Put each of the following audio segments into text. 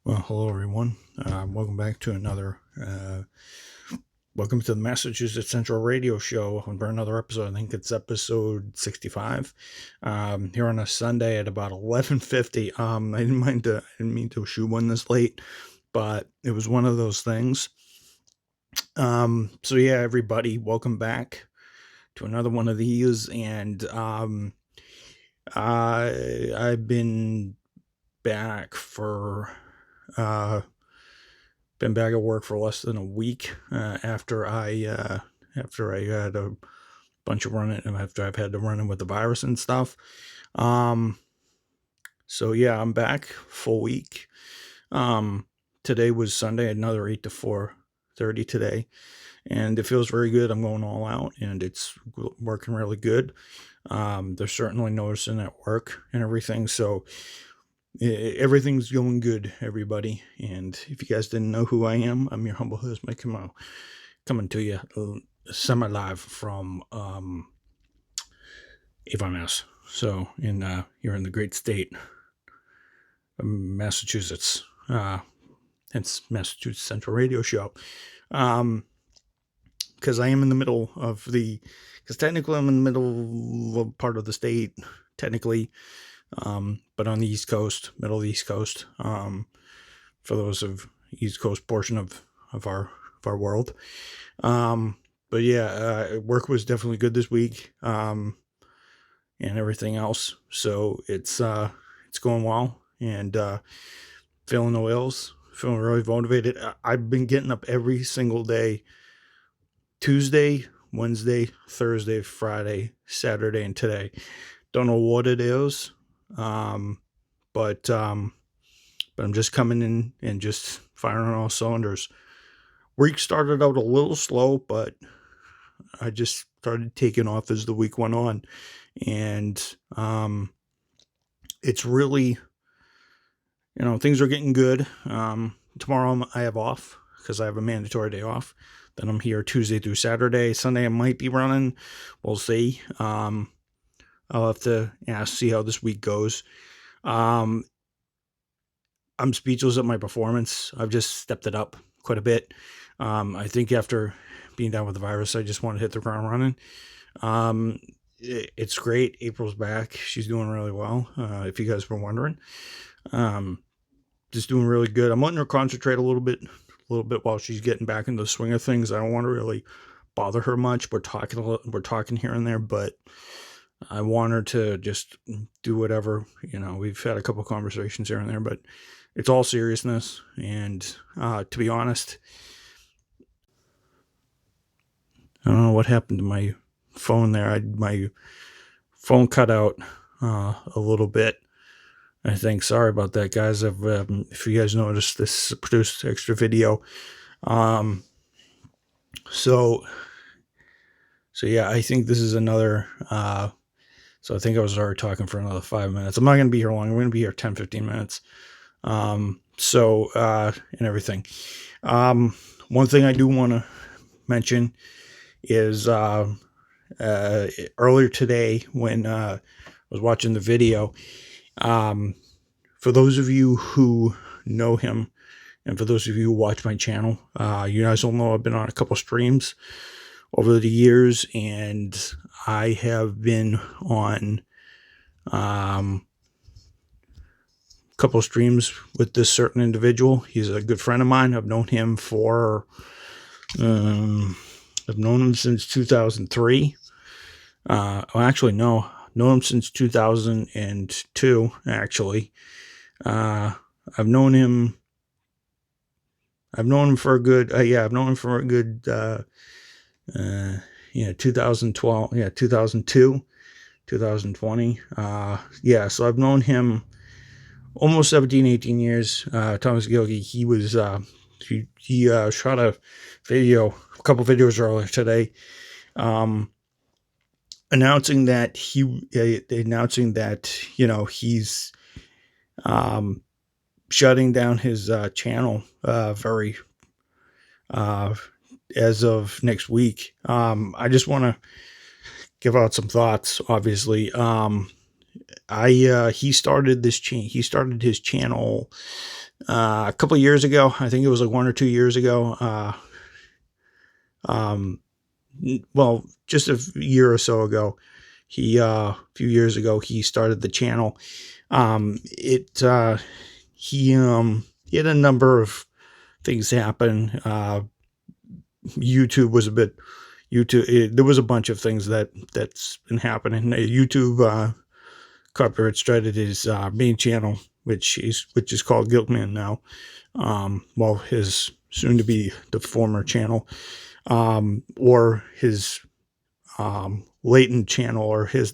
Well, hello everyone. Welcome back to welcome to the Massachusetts Central Radio Show for another episode. I think it's episode 65. Here on a Sunday at about 11:50. I didn't mean to shoot one this late, but it was one of those things. So yeah, everybody, welcome back to another one of these, and I've been back for been back at work for less than a week after I had a bunch of running after I've had to run in with the virus and stuff. So yeah, I'm back full week. Today was Sunday, another 8 to 4:30 today, and it feels very good. I'm going all out, and it's working really good. They're certainly noticing at work and everything, so everything's going good, everybody. And if you guys didn't know who I am, I'm your humble host, Mike Camo, coming to you semi live from Avon, Mass. So you're in the great state of Massachusetts, hence Massachusetts Central Radio Show. Because I am in the middle of because technically I'm in the middle of part of the state, technically. But on the East Coast, middle of the East Coast, for those of East Coast portion of our world. But yeah, work was definitely good this week, and everything else. So it's going well, and feeling the wheels, feeling really motivated. I've been getting up every single day, Tuesday, Wednesday, Thursday, Friday, Saturday, and today. Don't know what it is. But I'm just coming in and just firing on all cylinders. Week started out a little slow, but I just started taking off as the week went on, and it's really, things are getting good. Tomorrow I have off because I have a mandatory day off. Then I'm here Tuesday through Saturday. Sunday I might be running. We'll see. I'll have to see how this week goes. I'm speechless at my performance. I've just stepped it up quite a bit. I think after being down with the virus, I just want to hit the ground running. It's great. April's back. She's doing really well. If you guys were wondering, just doing really good. I'm letting her concentrate a little bit while she's getting back into the swing of things. I don't want to really bother her much. We're talking here and there, but I want her to just do whatever. We've had a couple of conversations here and there, but it's all seriousness. And to be honest, I don't know what happened to my phone there. My phone cut out a little bit, I think. Sorry about that, guys. If you guys noticed, this produced extra video. So yeah, I think this is another. So I think I was already talking for another 5 minutes. I'm not going to be here long. I'm going to be here 10, 15 minutes. And everything. One thing I do want to mention is earlier today when I was watching the video, for those of you who know him and for those of you who watch my channel, you guys will know I've been on a couple streams over the years, and I have been on a couple of streams with this certain individual. He's a good friend of mine. I've known him since 2003. Known him since 2002, actually. I've known him for a good, 2012, 2002, 2020. So I've known him almost 17, 18 years. Thomas Gilgit, he was, he shot a couple videos earlier today, announcing that he's, shutting down his, channel, as of next week. I just want to give out some thoughts, obviously. He started his channel a couple of years ago. I think it was like 1 or 2 years ago. Um, well, just a year or so ago, a few years ago, he started the channel. He had a number of things happen. YouTube was a bit, there was a bunch of things that's been happening. YouTube, copyright started his, main channel, which is called Gilgit now. Well, his soon to be the former channel, or his, latent channel, or his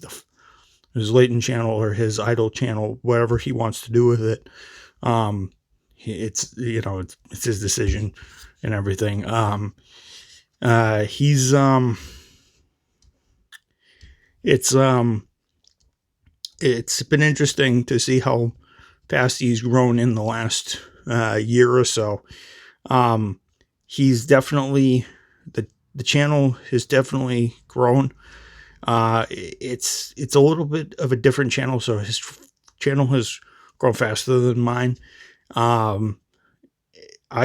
latent channel, or his idle channel, whatever he wants to do with it. It's, it's his decision and everything. He's, it's, it's been interesting to see how fast he's grown in the last, year or so. He's definitely, the channel has definitely grown. It's a little bit of a different channel, so his channel has grown faster than mine. I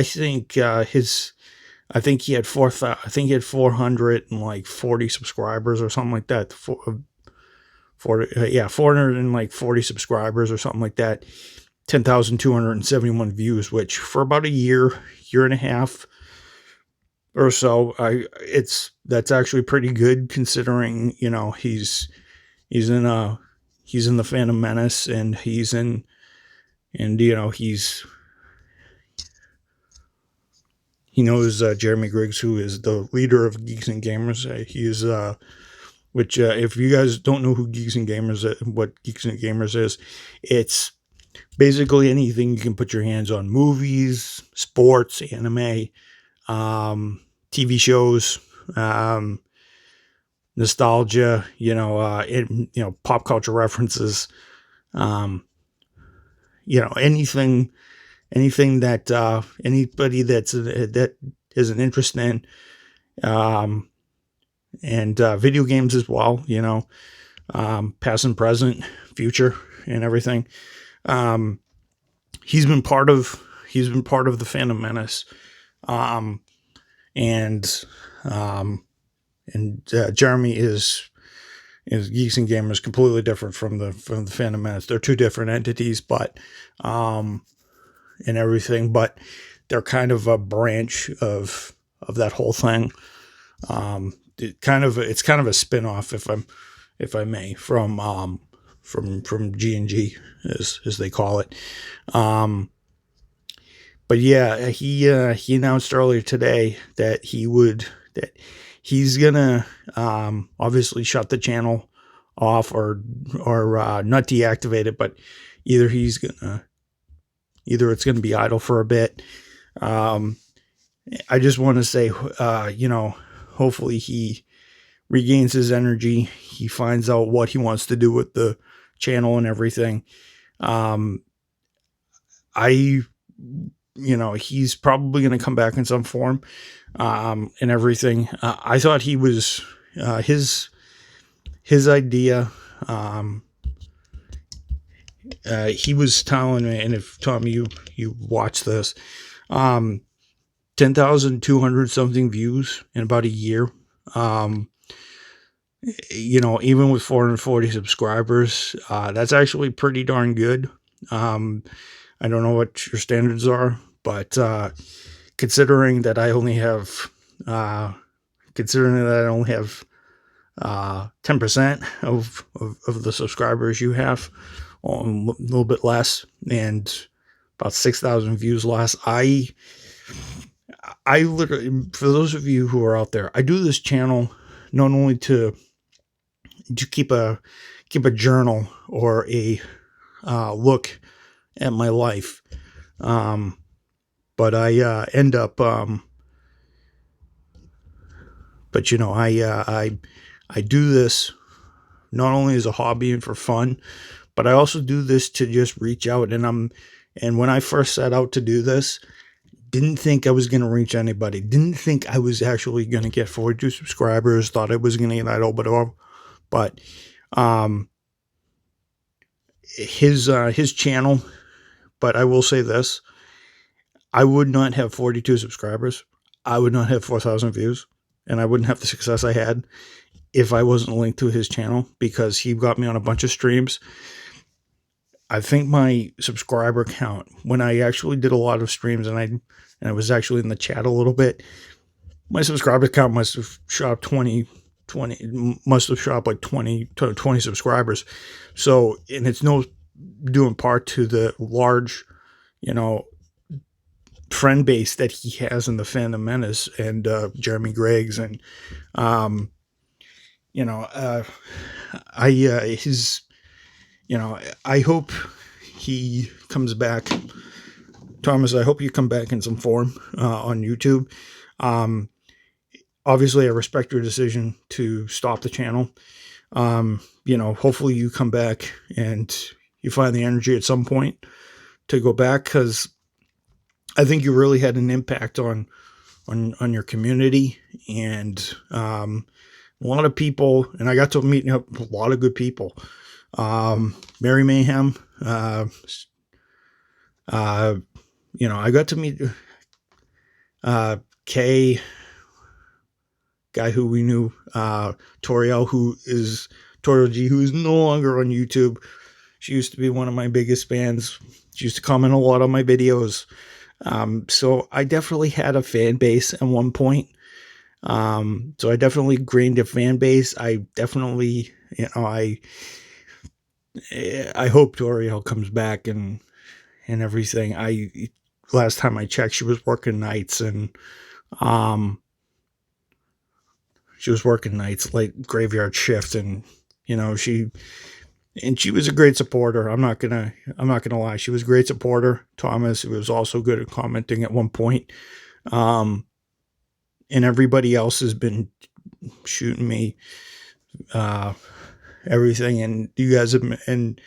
think I think he had 440 subscribers or something like that. 440 subscribers or something like that. 10,271 views, which for about a year and a half or so, that's actually pretty good, considering, he's in the Phantom Menace, and he knows, Jeremy Griggs, who is the leader of Geeks and Gamers. If you guys don't know who Geeks and Gamers, what Geeks and Gamers is, it's basically anything you can put your hands on: movies, sports, anime, TV shows, nostalgia, pop culture references, anything that, anybody that is an interest in, and video games as well, past and present, future, and everything. He's been part of the Phantom Menace, and Jeremy is Geeks and Gamers, completely different from the Phantom Menace. They're two different entities, but and everything, but they're kind of a branch of that whole thing. It's kind of a spin-off, if I may, from G&G, as they call it. But yeah, he announced earlier today that he's gonna, obviously shut the channel off, or not deactivate it, but either it's gonna be idle for a bit. I just want to say, hopefully he regains his energy. He finds out what he wants to do with the channel and everything. He's probably going to come back in some form, and everything. I thought he was, his idea, he was telling me, and if Tom, you watch this, 10,200 something views in about a year. Even with 440 subscribers, that's actually pretty darn good. I don't know what your standards are, but considering that I only have 10% of the subscribers you have, a little bit less, and about 6,000 views less, I literally, for those of you who are out there, I do this channel not only to keep a journal, or a look at my life, but I end up, I do this not only as a hobby and for fun, but I also do this to just reach out. And when I first set out to do this, didn't think I was going to reach anybody. Didn't think I was actually going to get 42 subscribers. Thought I was going to get idle, but his channel. But I will say this: I would not have 42 subscribers. I would not have 4,000 views, and I wouldn't have the success I had if I wasn't linked to his channel, because he got me on a bunch of streams. I think my subscriber count, when I actually did a lot of streams and I was actually in the chat a little bit, my subscriber count must have shot up 20, must have shot up like 20 subscribers. So, and it's no due in part to the large, friend base that he has in the Phantom Menace and Jeremy Griggs, and I hope he comes back. Thomas, I hope you come back in some form on YouTube. Obviously, I respect your decision to stop the channel. Hopefully you come back and you find the energy at some point to go back, because I think you really had an impact on your community, and a lot of people, and I got to meet up with a lot of good people. Mary Mayhem, I got to meet Kay, guy who we knew, Toriel, who is Toriel G, who is no longer on YouTube. She used to be one of my biggest fans. She used to comment a lot on my videos. So I definitely had a fan base at one point. So I definitely gained a fan base. I definitely, I hope Toriel comes back and everything. Last time I checked, she was working nights, and she was working nights, like graveyard shift, and she was a great supporter. I'm not gonna lie. She was a great supporter. Thomas, who was also good at commenting at one point. And everybody else has been shooting me, everything. And you guys have, and,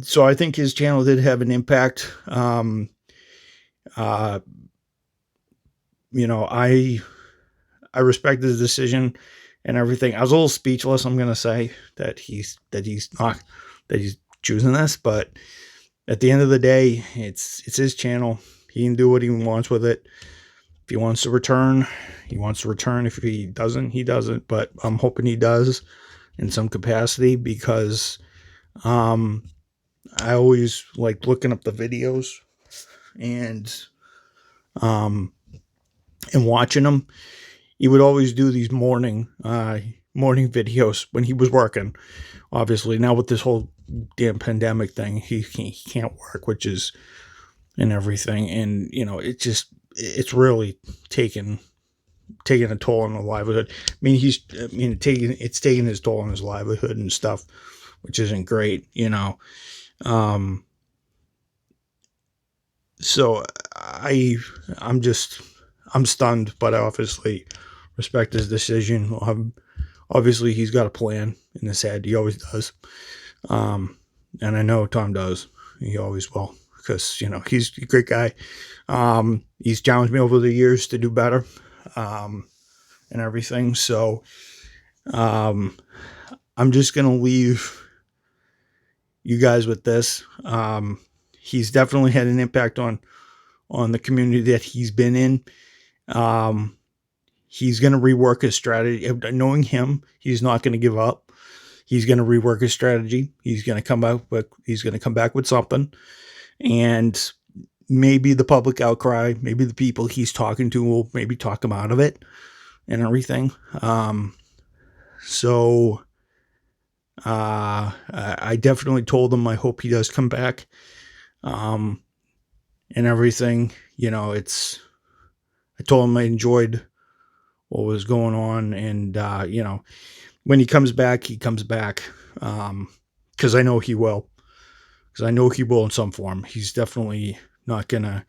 so I think his channel did have an impact. I respect his decision and everything. I was a little speechless. I'm going to say that he's choosing this, but at the end of the day, it's his channel. He can do what he wants with it. If he wants to return, he wants to return. If he doesn't, he doesn't, but I'm hoping he does in some capacity, because, I always like looking up the videos and watching them. He would always do these morning videos when he was working. Obviously, now with this whole damn pandemic thing, he can't work, which is, and everything. And, it's really taking a toll on the livelihood. I mean, it's taking his toll on his livelihood and stuff, which isn't great, so I'm stunned, but I obviously respect his decision. Obviously he's got a plan in his head. He always does. And I know Tom does. He always will, because, he's a great guy. He's challenged me over the years to do better, and everything. So, I'm just going to leave you guys with this. He's definitely had an impact on the community that he's been in. He's going to rework his strategy. Knowing him, he's not going to give up. He's going to rework his strategy. He's going to come back with something, and maybe the public outcry, maybe the people he's talking to will maybe talk him out of it and everything. So I definitely told him I hope he does come back, and everything. I told him I enjoyed what was going on, and when he comes back, because I know he will. Because I know he will in some form. He's definitely not gonna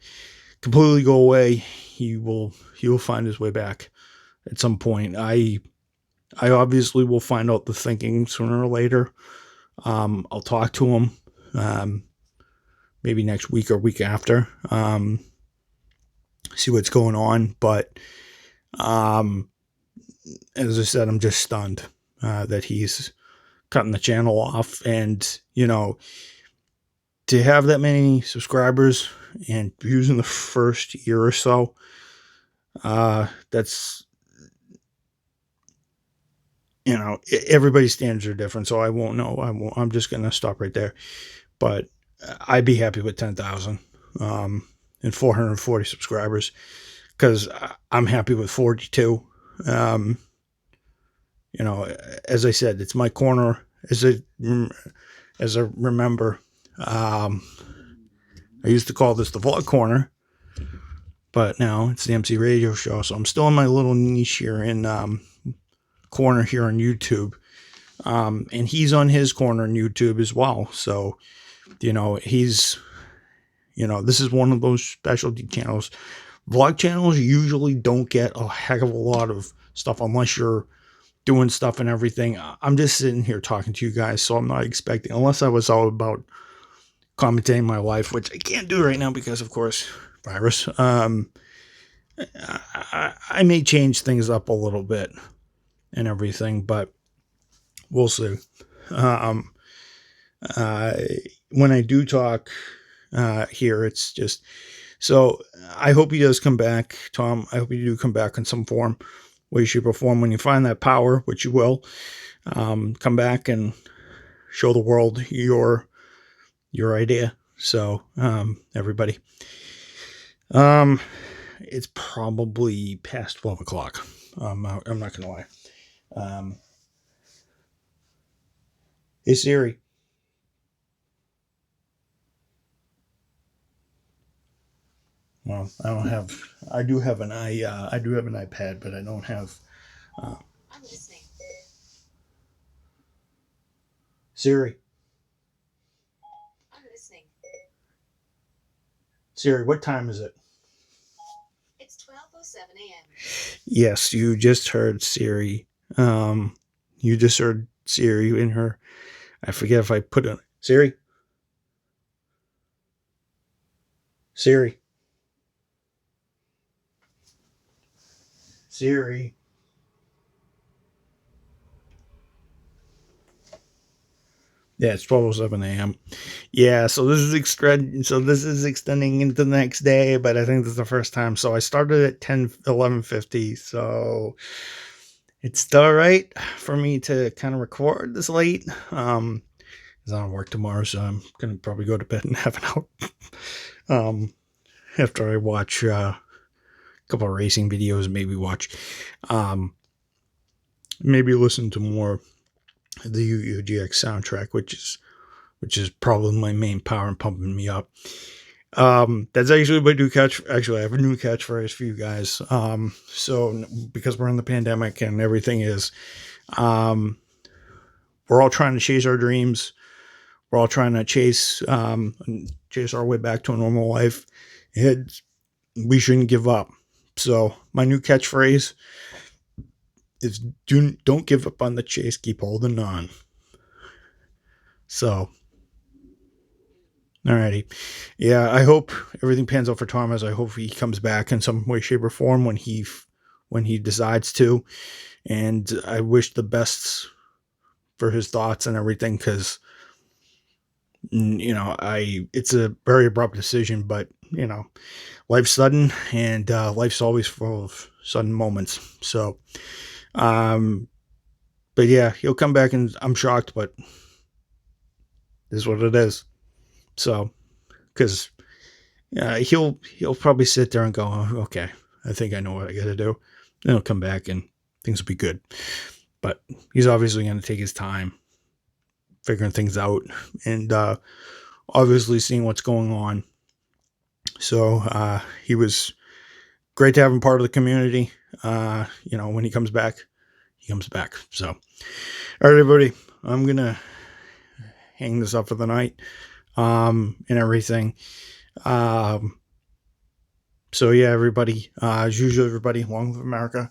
completely go away. He will find his way back at some point. I obviously will find out the thinking sooner or later. I'll talk to him, maybe next week or week after, see what's going on. But as I said, I'm just stunned that he's cutting the channel off, and to have that many subscribers and views in the first year or so. That's, everybody's standards are different, so I won't know. I'm just gonna stop right there. But I'd be happy with 10,000 and 440 subscribers, because I'm happy with 42. As I said, it's my corner. As I remember, I used to call this the vlog corner, but now it's the MC radio show. So I'm still in my little niche here in corner here on YouTube. And he's on his corner on YouTube as well. So, he's, this is one of those specialty channels. Vlog channels usually don't get a heck of a lot of stuff unless you're doing stuff and everything. I'm just sitting here talking to you guys, so I'm not expecting, unless I was all about commentating my life, which I can't do right now because, of course, virus. I may change things up a little bit and everything, but we'll see. When I do talk here, it's just, so I hope he does come back, Tom. I hope you do come back in some form, way, shape, or form. When you find that power, which you will, come back and show the world your idea. So, everybody, it's probably past 12 o'clock. I'm not going to lie. Hey Siri. Well, I do have an iPad, but I don't have, I'm listening. Siri. I'm listening. Siri, what time is it? It's 12:07 a.m. Yes, you just heard Siri. You just heard Siri in her, I forget if I put it, Siri. Siri. Siri. Yeah, it's 12:07 a.m. Yeah, so this is extending into the next day, but I think this is the first time. So I started at 11:50, so it's still all right for me to kind of record this late. Because I don't work tomorrow, so I'm gonna probably go to bed and have an hour. After I watch a couple of racing videos, maybe maybe listen to more the UGX soundtrack, which is probably my main power and pumping me up. That's actually my new catch. Actually, I have a new catchphrase for you guys. So because we're in the pandemic and everything is, we're all trying to chase our dreams. We're all trying to chase our way back to a normal life. We shouldn't give up. So my new catchphrase is don't give up on the chase, keep holding on. So, alrighty. Yeah, I hope everything pans out for Thomas. I hope he comes back in some way, shape, or form when he decides to. And I wish the best for his thoughts and everything, because, it's a very abrupt decision, but, life's sudden, and life's always full of sudden moments. So, but yeah, he'll come back, and I'm shocked, but this is what it is. So, because he'll probably sit there and go, oh, okay, I think I know what I got to do. Then he'll come back and things will be good. But he's obviously going to take his time figuring things out, and obviously seeing what's going on. So he was great to have him part of the community. When he comes back, he comes back. So, all right, everybody, I'm going to hang this up for the night, and everything. So yeah, everybody, as usual, everybody, long live America,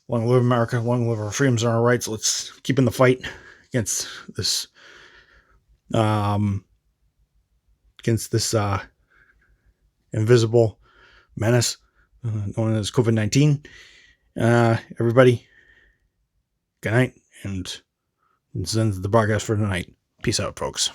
long live America, long live our freedoms and our rights. Let's keep in the fight against this, invisible menace known as COVID-19. Everybody, good night, and this ends the broadcast for tonight. Peace out, folks.